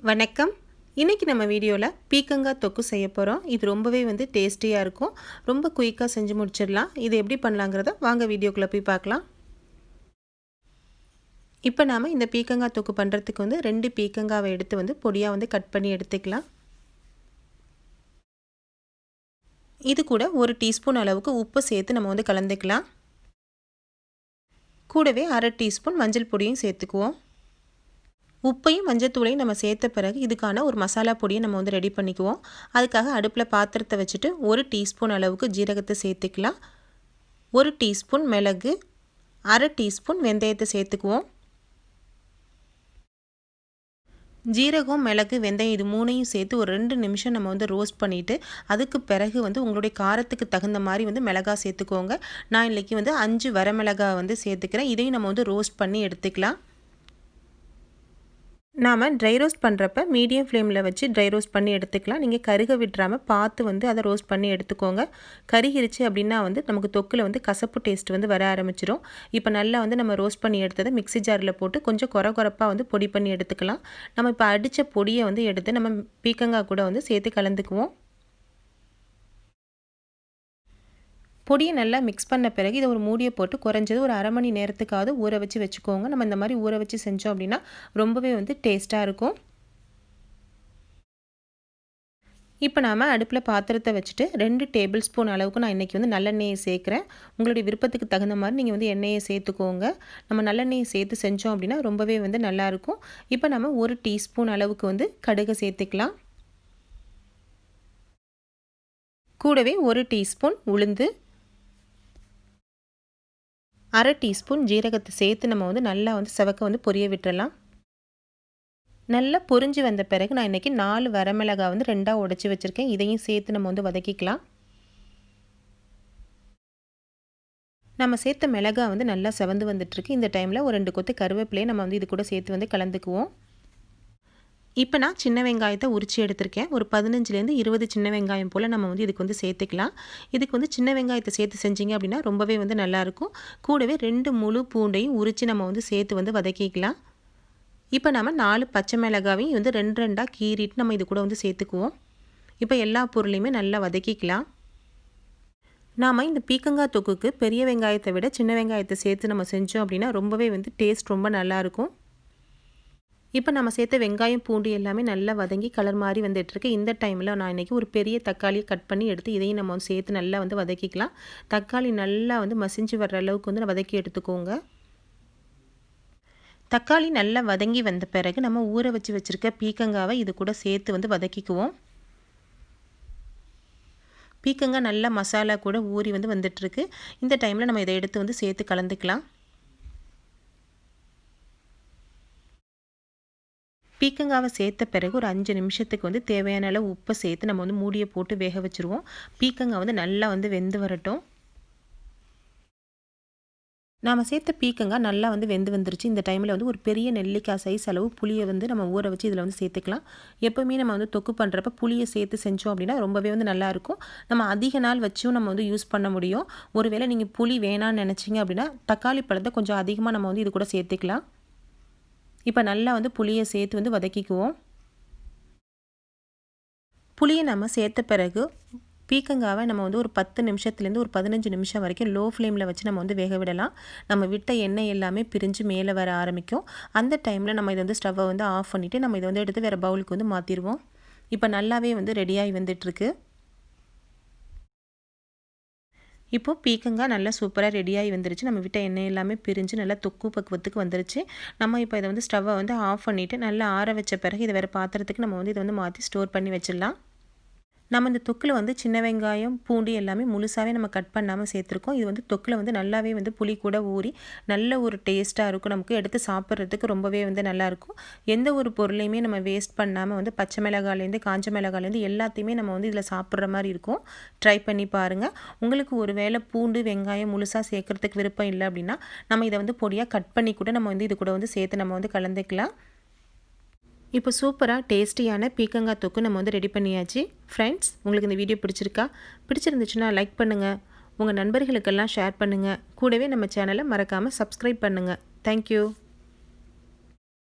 வணக்கம். இன்றைக்கி நம்ம வீடியோவில் பீக்கங்காய் தொக்கு செய்ய போகிறோம். இது ரொம்பவே டேஸ்டியாக இருக்கும். ரொம்ப குயிக்காக செஞ்சு முடிச்சிடலாம். இது எப்படி பண்ணலாங்கிறத வாங்க வீடியோக்குள்ளே போய் பார்க்கலாம். இப்போ நாம் இந்த பீக்கங்காய் தொக்கு பண்ணுறதுக்கு 2 பீக்கங்காவை எடுத்து பொடியாக கட் பண்ணி எடுத்துக்கலாம். இது கூட 1 டீஸ்பூன் அளவுக்கு உப்பு சேர்த்து நம்ம கலந்துக்கலாம். கூடவே 1/2 டீஸ்பூன் மஞ்சள் பொடியும் சேர்த்துக்குவோம். உப்பையும் மஞ்சத்தூளையும் நம்ம சேர்த்த பிறகு இதுக்கான ஒரு மசாலா பொடியை நம்ம ரெடி பண்ணிக்குவோம். அதுக்காக அடுப்பில் பாத்திரத்தை வச்சுட்டு 1 டீஸ்பூன் அளவுக்கு ஜீரகத்தை சேர்த்துக்கலாம். 1 டீஸ்பூன் மிளகு, 1/2 டீஸ்பூன் வெந்தயத்தை சேர்த்துக்குவோம். ஜீரகம், மிளகு, வெந்தயம் இது 3ஐயும் சேர்த்து ஒரு 2 நிமிஷம் நம்ம ரோஸ்ட் பண்ணிவிட்டு அதுக்கு பிறகு உங்களுடைய காரத்துக்கு தகுந்த மாதிரி மிளகாய் சேர்த்துக்கோங்க. நான் இன்றைக்கி 5 வரமிளகாய் சேர்த்துக்கிறேன். இதையும் நம்ம ரோஸ்ட் பண்ணி எடுத்துக்கலாம். நாம் ட்ரை ரோஸ்ட் பண்ணுறப்ப மீடியம் ஃப்ளேமில் வச்சு ட்ரை ரோஸ்ட் பண்ணி எடுத்துக்கலாம். நீங்கள் கருக விட்டுறாமல் பார்த்து அதை ரோஸ்ட் பண்ணி எடுத்துக்கோங்க. கருகிருச்சு அப்படின்னா நமக்கு தொக்கில் கசப்பு டேஸ்ட் வர ஆரம்பிச்சிடும். இப்போ நல்லா நம்ம ரோஸ்ட் பண்ணி எடுத்ததை மிக்ஸி ஜாரில் போட்டு கொஞ்சம் கொரப்பாக பொடி பண்ணி எடுத்துக்கலாம். நம்ம இப்போ அடித்த பொடியை எடுத்து நம்ம பீக்கங்காய் கூட சேர்த்து கலந்துக்குவோம். பொடியை நல்லா மிக்ஸ் பண்ண பிறகு இதை ஒரு மூடியை போட்டு குறைஞ்சது ஒரு 1/2 மணி நேரத்துக்காவது ஊற வச்சு வச்சுக்கோங்க. நம்ம இந்த மாதிரி ஊற வச்சு செஞ்சோம் அப்படின்னா ரொம்பவே டேஸ்ட்டாக இருக்கும். இப்போ நாம் அடுப்பில் பாத்திரத்தை வச்சுட்டு 2 டேபிள் ஸ்பூன் அளவுக்கு நான் இன்றைக்கி நல்லெண்ணெயை சேர்க்குறேன். உங்களுடைய விருப்பத்துக்கு தகுந்த மாதிரி நீங்கள் எண்ணெயை சேர்த்துக்கோங்க. நம்ம நல்லெண்ணெயை சேர்த்து செஞ்சோம் அப்படின்னா ரொம்பவே நல்லாயிருக்கும். இப்போ நம்ம 1 டீஸ்பூன் அளவுக்கு கடுகு சேர்த்துக்கலாம். கூடவே 1 டீஸ்பூன் உளுந்து, 1/2 டீஸ்பூன் ஜீரகத்தை சேர்த்து நம்ம நல்லா செவக்க பொரிய விட்டுறலாம். நல்லா பொரிஞ்சு வந்த பிறகு நான் இன்றைக்கி 4 வரமிளகாய் 2ஆக உடைச்சி வச்சுருக்கேன். இதையும் சேர்த்து நம்ம வதக்கிக்கலாம். நம்ம சேர்த்த மிளகாய் நல்லா செவந்து வந்துட்டுருக்கு. இந்த டைமில் ஒரு 2 கொத்து கருவேப்பிலையை நம்ம இது கூட சேர்த்து கலந்துக்குவோம். இப்போ நான் சின்ன வெங்காயத்தை உரித்து எடுத்திருக்கேன். ஒரு 15லேருந்து 20 சின்ன வெங்காயம் போல் நம்ம இதுக்கு சேர்த்துக்கலாம். இதுக்கு சின்ன வெங்காயத்தை சேர்த்து செஞ்சிங்க அப்படின்னா ரொம்பவே நல்லாயிருக்கும். கூடவே 2 முழு பூண்டையும் உரித்து நம்ம சேர்த்து வதக்கிக்கலாம். இப்போ நம்ம 4 பச்சை மிளகாவையும் 2 கீறிட்டு நம்ம இது கூட சேர்த்துக்குவோம். இப்போ எல்லா பொருளையுமே நல்லா வதக்கிக்கலாம். நாம் இந்த பீக்கங்காய் தொக்குக்கு பெரிய வெங்காயத்தை விட சின்ன வெங்காயத்தை சேர்த்து நம்ம செஞ்சோம் அப்படின்னா ரொம்பவே டேஸ்ட் ரொம்ப நல்லாயிருக்கும். இப்போ நம்ம சேர்த்த வெங்காயம், பூண்டு எல்லாமே நல்லா வதங்கி கலர் மாதிரி வந்துட்டுருக்கு. இந்த டைமில் நான் இன்றைக்கி ஒரு பெரிய தக்காளியை கட் பண்ணி எடுத்து இதையும் நம்ம சேர்த்து நல்லா வதக்கிக்கலாம். தக்காளி நல்லா மசிஞ்சு வர்ற அளவுக்கு வதக்கி எடுத்துக்கோங்க. தக்காளி நல்லா வதங்கி வந்த பிறகு நம்ம ஊற வச்சு வச்சுருக்க பீக்கங்காவை இது கூட சேர்த்து வதக்கிக்குவோம். பீக்கங்காய் நல்லா மசாலா கூட ஊறி வந்துட்டுருக்கு. இந்த டைமில் நம்ம இதை எடுத்து சேர்த்து கலந்துக்கலாம். பீக்கங்காவை சேர்த்த பிறகு ஒரு 5 நிமிஷத்துக்கு தேவையான அளவு உப்பை சேர்த்து நம்ம மூடியை போட்டு வேக வச்சுருவோம். பீக்கங்காய் நல்லா வெந்து வரட்டும். நாம் சேர்த்த பீக்கங்காய் நல்லா வெந்து வந்துருச்சு. இந்த டைமில் ஒரு பெரிய நெல்லிக்காய் சைஸ் அளவு புளியை நம்ம ஊற வச்சு இதில் சேர்த்துக்கலாம். எப்போவுமே நம்ம தொக்கு பண்ணுறப்ப புளியை சேர்த்து செஞ்சோம் அப்படின்னா ரொம்பவே நல்லாயிருக்கும். நம்ம அதிக நாள் வச்சும் நம்ம யூஸ் பண்ண முடியும். ஒருவேளை நீங்கள் புளி வேணான்னு நினச்சிங்க அப்படின்னா தக்காளி பழத்தை கொஞ்சம் அதிகமாக நம்ம இது கூட சேர்த்துக்கலாம். இப்போ நல்லா புளியை சேர்த்து வதக்கிக்குவோம். புளியை நம்ம சேர்த்த பிறகு பீக்கங்காவை நம்ம ஒரு 10 நிமிஷத்துலேருந்து ஒரு 15 நிமிஷம் வரைக்கும் லோ ஃப்ளேமில் வச்சு நம்ம வேக விடலாம். நம்ம விட்ட எண்ணெய் எல்லாமே பிரிஞ்சு மேலே வர ஆரம்பிக்கும். அந்த டைமில் நம்ம இதை ஸ்டவ்வை ஆஃப் பண்ணிவிட்டு நம்ம இதை எடுத்து வேறு பவுலுக்கு மாற்றிடுவோம். இப்போ நல்லாவே ரெடியாகி வந்துட்டுருக்கு. இப்போது பீக்கங்காய் நல்லா சூப்பராக ரெடியாகி வந்துருச்சு. நம்ம விட்ட எண்ணெய் எல்லாமே பிரிஞ்சு நல்லா தொக்கு பக்குவத்துக்கு வந்துருச்சு. நம்ம இப்போ இதை ஸ்டவ்வை ஆஃப் பண்ணிவிட்டு நல்லா ஆற வச்ச பிறகு இதை வேறு பாத்திரத்துக்கு நம்ம இதை மாற்றி ஸ்டோர் பண்ணி வச்சிடலாம். நம்ம இந்த தொக்கில் சின்ன வெங்காயம், பூண்டு எல்லாமே முழுசாகவே நம்ம கட் பண்ணாமல் சேர்த்துருக்கோம். இது தொக்கில் நல்லாவே புளி கூட ஊறி நல்ல ஒரு டேஸ்ட்டாக இருக்கும். நமக்கு எடுத்து சாப்பிட்றதுக்கு ரொம்பவே நல்லாயிருக்கும். எந்த ஒரு பொருளையுமே நம்ம வேஸ்ட் பண்ணாமல் பச்சை மிளகாலேருந்து காஞ்ச மிளகாலேருந்து எல்லாத்தையுமே நம்ம இதில் சாப்பிட்ற மாதிரி இருக்கும். ட்ரை பண்ணி பாருங்கள். உங்களுக்கு ஒரு வேளை பூண்டு, வெங்காயம் முழுசாக சேர்க்குறதுக்கு விருப்பம் இல்லை அப்படின்னா நம்ம இதை பொடியாக கட் பண்ணி கூட நம்ம இது கூட சேர்த்து நம்ம கலந்துக்கலாம். இப்போ சூப்பராக டேஸ்டியான பீக்கங்காய் தொக்கு நம்ம ரெடி பண்ணியாச்சு. ஃப்ரெண்ட்ஸ், உங்களுக்கு இந்த வீடியோ பிடிச்சிருந்துச்சுன்னா லைக் பண்ணுங்கள். உங்கள் நண்பர்களுக்கெல்லாம் ஷேர் பண்ணுங்கள். கூடவே நம்ம சேனலை மறக்காமல் சப்ஸ்கிரைப் பண்ணுங்கள். தேங்க்யூ.